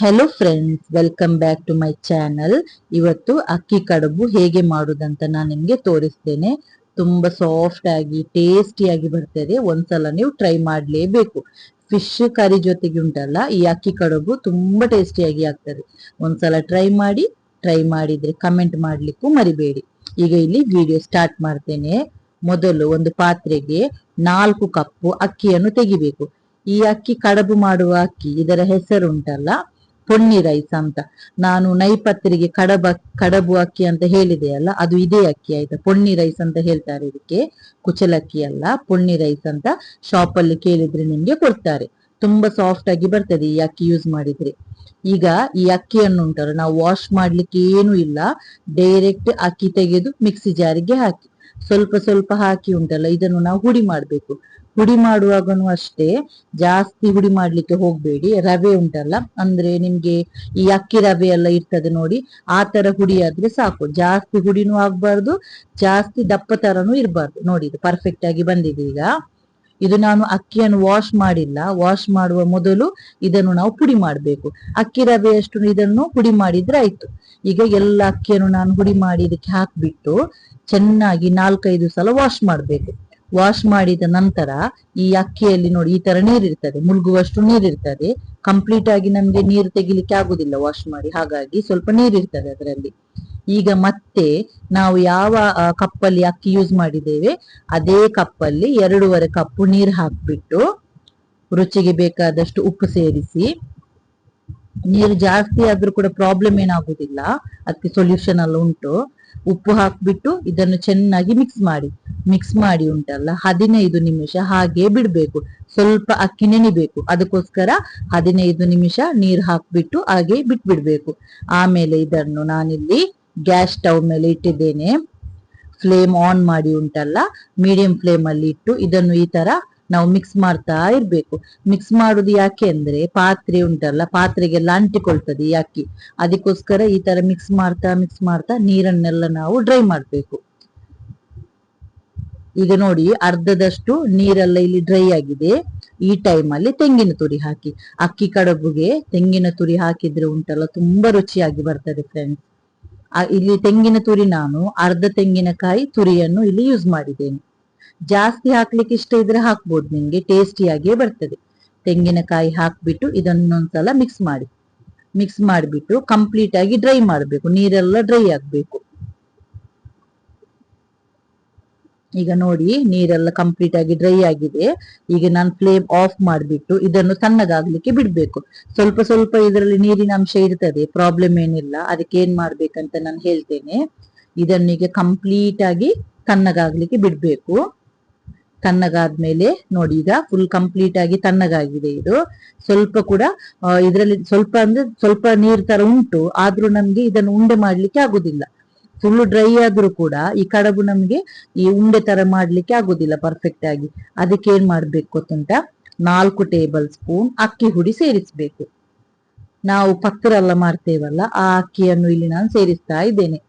Hello friends, welcome back to my channel. ಇವತ್ತು ಅಕ್ಕಿ ಕಡುಬು ಹೇಗೆ ಮಾಡುವುದಂತ ನಾನು ನಿಮ್ಗೆ ತೋರಿಸ್ತೇನೆ. ತುಂಬಾ ಸಾಫ್ಟ್ ಆಗಿ ಟೇಸ್ಟಿಯಾಗಿ ಬರ್ತದೆ. ಒಂದ್ಸಲ ನೀವು ಟ್ರೈ ಮಾಡಲೇಬೇಕು. ಫಿಶ್ ಕರಿ ಜೊತೆಗೆ ಉಂಟಲ್ಲ, ಈ ಅಕ್ಕಿ ಕಡುಬು ತುಂಬಾ ಟೇಸ್ಟಿಯಾಗಿ ಆಗ್ತದೆ. ಒಂದ್ಸಲ ಟ್ರೈ ಮಾಡಿದ್ರೆ ಕಮೆಂಟ್ ಮಾಡ್ಲಿಕ್ಕೂ ಮರಿಬೇಡಿ. ಈಗ ಇಲ್ಲಿ ವಿಡಿಯೋ ಸ್ಟಾರ್ಟ್ ಮಾಡ್ತೇನೆ. ಮೊದಲು ಒಂದು ಪಾತ್ರೆಗೆ 4 ಕಪ್ಪು ಅಕ್ಕಿಯನ್ನು ತೆಗಿಬೇಕು. ಈ ಅಕ್ಕಿ ಕಡುಬು ಮಾಡುವ ಅಕ್ಕಿ, ಇದರ ಹೆಸರು ಉಂಟಲ್ಲ ಪೊನ್ನಿ ರೈಸ್ ಅಂತ. ನಾನು ನೈಪತ್ರಿಗೆ ಕಡಬು ಅಕ್ಕಿ ಅಂತ ಹೇಳಿದೆಯಲ್ಲ, ಅದು ಇದೇ ಅಕ್ಕಿ ಆಯ್ತಾ. ಪೊನ್ನಿ ರೈಸ್ ಅಂತ ಹೇಳ್ತಾರೆ ಇದಕ್ಕೆ, ಕುಚಲಕ್ಕಿ ಅಲ್ಲ, ಪೊನ್ನಿ ರೈಸ್ ಅಂತ. ಶಾಪ್ ಅಲ್ಲಿ ಕೇಳಿದ್ರೆ ನಿಮ್ಗೆ ಕೊಡ್ತಾರೆ. ತುಂಬಾ ಸಾಫ್ಟ್ ಆಗಿ ಬರ್ತದೆ ಈ ಅಕ್ಕಿ ಯೂಸ್ ಮಾಡಿದ್ರೆ. ಈಗ ಈ ಅಕ್ಕಿಯನ್ನು ಉಂಟಲ್ಲ, ನಾವು ವಾಶ್ ಮಾಡ್ಲಿಕ್ಕೆ ಏನು ಇಲ್ಲ, ಡೈರೆಕ್ಟ್ ಅಕ್ಕಿ ತೆಗೆದು ಮಿಕ್ಸಿ ಜಾರಿಗೆ ಹಾಕಿ ಸ್ವಲ್ಪ ಸ್ವಲ್ಪ ಹಾಕಿ ಉಂಟಲ್ಲ, ಇದನ್ನು ನಾವು ಹುಡಿ ಮಾಡ್ಬೇಕು. ಹುಡಿ ಮಾಡುವಾಗನು ಅಷ್ಟೇ, ಜಾಸ್ತಿ ಹುಡಿ ಮಾಡ್ಲಿಕ್ಕೆ ಹೋಗ್ಬೇಡಿ. ರವೆ ಉಂಟಲ್ಲ, ಅಂದ್ರೆ ನಿಮ್ಗೆ ಈ ಅಕ್ಕಿ ರವೆ ಎಲ್ಲ ಇರ್ತದೆ ನೋಡಿ, ಆ ತರ ಹುಡಿ ಆದ್ರೆ ಸಾಕು. ಜಾಸ್ತಿ ಹುಡಿನೂ ಆಗ್ಬಾರ್ದು, ಜಾಸ್ತಿ ದಪ್ಪ ತರನು ಇರಬಾರ್ದು. ನೋಡಿ, ಇದು ಪರ್ಫೆಕ್ಟ್ ಆಗಿ ಬಂದಿದೆ. ಈಗ ಇದು ನಾನು ಅಕ್ಕಿಯನ್ನು ವಾಶ್ ಮಾಡಿಲ್ಲ. ವಾಶ್ ಮಾಡುವ ಮೊದಲು ಇದನ್ನು ನಾವು ಪುಡಿ ಮಾಡ್ಬೇಕು. ಅಕ್ಕಿ ರವೆಯಷ್ಟು ಇದನ್ನು ಹುಡಿ ಮಾಡಿದ್ರೆ ಆಯ್ತು. ಈಗ ಎಲ್ಲ ಅಕ್ಕಿಯನ್ನು ನಾನು ಹುಡಿ ಮಾಡಿ ಇದಕ್ಕೆ ಹಾಕ್ಬಿಟ್ಟು ಚೆನ್ನಾಗಿ 4-5 ಸಲ ವಾಶ್ ಮಾಡ್ಬೇಕು. ವಾಶ್ ಮಾಡಿದ ನಂತರ ಈ ಅಕ್ಕಿಯಲ್ಲಿ ನೋಡಿ, ಈ ತರ ನೀರಿರ್ತದೆ, ಮುಳುಗುವಷ್ಟು ನೀರಿರ್ತದೆ. ಕಂಪ್ಲೀಟ್ ಆಗಿ ನಮ್ಗೆ ನೀರು ತೆಗಿಲಿಕ್ಕೆ ಆಗುದಿಲ್ಲ ವಾಶ್ ಮಾಡಿ, ಹಾಗಾಗಿ ಸ್ವಲ್ಪ ನೀರಿರ್ತದೆ ಅದರಲ್ಲಿ. ಈಗ ಮತ್ತೆ ನಾವು ಯಾವ ಕಪ್ಪಲ್ಲಿ ಅಕ್ಕಿ ಯೂಸ್ ಮಾಡಿದ್ದೇವೆ, ಅದೇ ಕಪ್ಪಲ್ಲಿ 2.5 ಕಪ್ಪು ನೀರು ಹಾಕ್ಬಿಟ್ಟು ರುಚಿಗೆ ಬೇಕಾದಷ್ಟು ಉಪ್ಪು ಸೇರಿಸಿ, ನೀರು ಜಾಸ್ತಿ ಆದ್ರೂ ಕೂಡ ಪ್ರಾಬ್ಲಮ್ ಏನಾಗುದಿಲ್ಲ, ಅದಕ್ಕೆ ಸೊಲ್ಯೂಷನ್ ಎಲ್ಲ ಉಂಟು. ಉಪ್ಪು ಹಾಕ್ಬಿಟ್ಟು ಇದನ್ನು ಚೆನ್ನಾಗಿ ಮಿಕ್ಸ್ ಮಾಡಿ ಉಂಟಲ್ಲ, 15 ನಿಮಿಷ ಹಾಗೆ ಬಿಡ್ಬೇಕು. ಸ್ವಲ್ಪ ಅಕ್ಕಿ ನೆನಿಬೇಕು, ಅದಕ್ಕೋಸ್ಕರ 15 ನಿಮಿಷ ನೀರು ಹಾಕ್ಬಿಟ್ಟು ಹಾಗೆ ಬಿಟ್ಬಿಡ್ಬೇಕು. ಆಮೇಲೆ ಇದನ್ನು ನಾನಿಲ್ಲಿ ಗ್ಯಾಸ್ ಸ್ಟವ್ ಮೇಲೆ ಇಟ್ಟಿದ್ದೇನೆ. ಫ್ಲೇಮ್ ಆನ್ ಮಾಡಿ ಉಂಟಲ್ಲ, ಮೀಡಿಯಂ ಫ್ಲೇಮ್ ಅಲ್ಲಿ ಇಟ್ಟು ಇದನ್ನು ಈ ತರ ನಾವು ಮಿಕ್ಸ್ ಮಾಡ್ತಾ ಇರ್ಬೇಕು. ಮಿಕ್ಸ್ ಮಾಡುದು ಯಾಕೆ ಅಂದ್ರೆ, ಪಾತ್ರೆ ಉಂಟಲ್ಲ, ಪಾತ್ರೆಗೆಲ್ಲ ಅಂಟಿಕೊಳ್ತದೆ ಈ ಅಕ್ಕಿ. ಅದಕ್ಕೋಸ್ಕರ ಈ ತರ ಮಿಕ್ಸ್ ಮಾಡ್ತಾ ನೀರನ್ನೆಲ್ಲ ನಾವು ಡ್ರೈ ಮಾಡ್ಬೇಕು. ಈಗ ನೋಡಿ, ಅರ್ಧದಷ್ಟು ನೀರೆಲ್ಲ ಇಲ್ಲಿ ಡ್ರೈ ಆಗಿದೆ. ಈ ಟೈಮ್ ಅಲ್ಲಿ ತೆಂಗಿನ ತುರಿ ಹಾಕಿ. ಅಕ್ಕಿ ಕಡುಬುಗೆ ತೆಂಗಿನ ತುರಿ ಹಾಕಿದ್ರೆ ಉಂಟಲ್ಲ, ತುಂಬಾ ರುಚಿಯಾಗಿ ಬರ್ತದೆ ಫ್ರೆಂಡ್ಸ್. ಇಲ್ಲಿ ತೆಂಗಿನ ತುರಿ ನಾನು ಅರ್ಧ ತೆಂಗಿನಕಾಯಿ ತುರಿಯನ್ನು ಇಲ್ಲಿ ಯೂಸ್ ಮಾಡಿದ್ದೇನೆ. ಜಾಸ್ತಿ ಹಾಕ್ಲಿಕ್ಕೆ ಇಷ್ಟ ಇದ್ರೆ ಹಾಕ್ಬೋದು, ನಿಮ್ಗೆ ಟೇಸ್ಟಿಯಾಗಿಯೇ ಬರ್ತದೆ. ತೆಂಗಿನಕಾಯಿ ಹಾಕ್ಬಿಟ್ಟು ಇದನ್ನೊಂದ್ಸಲ ಮಿಕ್ಸ್ ಮಾಡಿಬಿಟ್ಟು ಕಂಪ್ಲೀಟ್ ಆಗಿ ಡ್ರೈ ಮಾಡ್ಬೇಕು. ನೀರೆಲ್ಲ ಡ್ರೈ ಆಗ್ಬೇಕು. ಈಗ ನೋಡಿ, ನೀರೆಲ್ಲ ಕಂಪ್ಲೀಟ್ ಆಗಿ ಡ್ರೈ ಆಗಿದೆ. ಈಗ ನಾನು ಫ್ಲೇಮ್ ಆಫ್ ಮಾಡಿಬಿಟ್ಟು ಇದನ್ನು ತಣ್ಣಗಾಗ್ಲಿಕ್ಕೆ ಬಿಡ್ಬೇಕು. ಸ್ವಲ್ಪ ಸ್ವಲ್ಪ ಇದರಲ್ಲಿ ನೀರಿನ ಅಂಶ ಇರ್ತದೆ, ಪ್ರಾಬ್ಲಮ್ ಏನಿಲ್ಲ. ಅದಕ್ಕೆ ಏನ್ ಮಾಡ್ಬೇಕಂತ ನಾನು ಹೇಳ್ತೇನೆ. ಇದನ್ನೀಗ ಕಂಪ್ಲೀಟ್ ಆಗಿ ತಣ್ಣಗಾಗ್ಲಿಕ್ಕೆ ಬಿಡ್ಬೇಕು. ತಣ್ಣಗಾದ್ಮೇಲೆ ನೋಡಿ, ಈಗ ಫುಲ್ ಕಂಪ್ಲೀಟ್ ಆಗಿ ತಣ್ಣಗಾಗಿದೆ ಇದು. ಸ್ವಲ್ಪ ಕೂಡ ಇದರಲ್ಲಿ ಸ್ವಲ್ಪ ನೀರ್ ತರ ಉಂಟು, ಆದ್ರೂ ನಮ್ಗೆ ಇದನ್ನು ಉಂಡೆ ಮಾಡ್ಲಿಕ್ಕೆ ಆಗುದಿಲ್ಲ. ಫುಲ್ ಡ್ರೈ ಆದ್ರೂ ಕೂಡ ಈ ಕಡುಬು ನಮ್ಗೆ ಈ ಉಂಡೆ ತರ ಮಾಡ್ಲಿಕ್ಕೆ ಆಗುದಿಲ್ಲ ಪರ್ಫೆಕ್ಟ್ ಆಗಿ. ಅದಕ್ಕೆ ಏನ್ ಮಾಡ್ಬೇಕು ಗೊತ್ತುಂಟಾ, 4 ಟೇಬಲ್ ಸ್ಪೂನ್ ಅಕ್ಕಿ ಹುಡಿ ಸೇರಿಸ್ಬೇಕು. ನಾವು ಪಕ್ಕರೆಲ್ಲ ಮಾಡ್ತೇವಲ್ಲ, ಆ ಅಕ್ಕಿಯನ್ನು ಇಲ್ಲಿ ನಾನು ಸೇರಿಸ್ತಾ ಇದ್ದೇನೆ.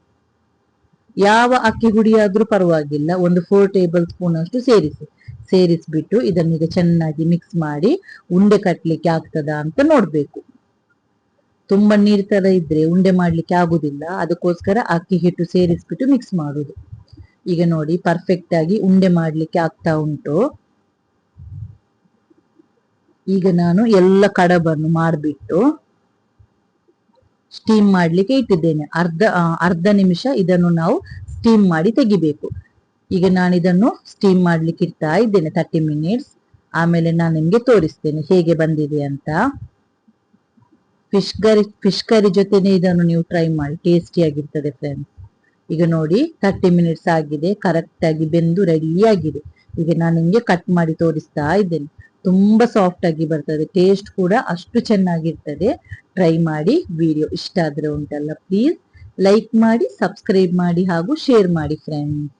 ಯಾವ ಅಕ್ಕಿ ಹುಡಿ ಆದ್ರೂ ಪರವಾಗಿಲ್ಲ, ಒಂದು 4 ಟೇಬಲ್ ಸ್ಪೂನ್ ಅಷ್ಟು ಸೇರಿಸ್ಬಿಟ್ಟು ಇದನ್ನೀಗ ಚೆನ್ನಾಗಿ ಮಿಕ್ಸ್ ಮಾಡಿ ಉಂಡೆ ಕಟ್ಲಿಕ್ಕೆ ಆಗ್ತದಾ ಅಂತ ನೋಡ್ಬೇಕು. ತುಂಬಾ ನೀರ್ ತರ ಇದ್ರೆ ಉಂಡೆ ಮಾಡ್ಲಿಕ್ಕೆ ಆಗುದಿಲ್ಲ, ಅದಕ್ಕೋಸ್ಕರ ಅಕ್ಕಿ ಹಿಟ್ಟು ಸೇರಿಸ್ಬಿಟ್ಟು ಮಿಕ್ಸ್ ಮಾಡುದು. ಈಗ ನೋಡಿ, ಪರ್ಫೆಕ್ಟ್ ಆಗಿ ಉಂಡೆ ಮಾಡ್ಲಿಕ್ಕೆ ಆಗ್ತಾ ಉಂಟು. ಈಗ ನಾನು ಎಲ್ಲ ಕಡುಬನ್ನು ಮಾಡ್ಬಿಟ್ಟು ಸ್ಟೀಮ್ ಮಾಡ್ಲಿಕ್ಕೆ ಇಟ್ಟಿದ್ದೇನೆ. ಅರ್ಧ ನಿಮಿಷ ಇದನ್ನು ನಾವು ಸ್ಟೀಮ್ ಮಾಡಿ ತೆಗಿಬೇಕು. ಈಗ ನಾನು ಇದನ್ನು ಸ್ಟೀಮ್ ಮಾಡ್ಲಿಕ್ಕೆ ಇಡ್ತಾ ಇದ್ದೇನೆ 30 ಮಿನಿಟ್ಸ್. ಆಮೇಲೆ ನಾನು ನಿಮ್ಗೆ ತೋರಿಸ್ತೇನೆ ಹೇಗೆ ಬಂದಿದೆ ಅಂತ. ಫಿಶ್ ಕರಿ ಜೊತೆನೆ ಇದನ್ನು ನೀವು ಟ್ರೈ ಮಾಡಿ, ಟೇಸ್ಟಿ ಆಗಿರ್ತದೆ ಫ್ರೆಂಡ್ಸ್. ಈಗ ನೋಡಿ, 30 ಮಿನಿಟ್ಸ್ ಆಗಿದೆ, ಕರೆಕ್ಟ್ ಆಗಿ ಬೆಂದು ರೆಡಿ ಆಗಿದೆ. ಈಗ ನಾನು ನಿಮ್ಗೆ ಕಟ್ ಮಾಡಿ ತೋರಿಸ್ತಾ ಇದ್ದೇನೆ. ತುಂಬಾ ಸಾಫ್ಟ್ ಆಗಿ ಬರ್ತದೆ, ಟೇಸ್ಟ್ ಕೂಡ ಅಷ್ಟು ಚೆನ್ನಾಗಿರ್ತದೆ. ಟ್ರೈ ಮಾಡಿ. ವಿಡಿಯೋ ಇಷ್ಟ ಆದ್ರೆ ಉಂಟಲ್ಲ, ಪ್ಲೀಸ್ ಲೈಕ್ ಮಾಡಿ, ಸಬ್ಸ್ಕ್ರೈಬ್ ಮಾಡಿ ಹಾಗೂ ಶೇರ್ ಮಾಡಿ ಫ್ರೆಂಡ್ಸ್.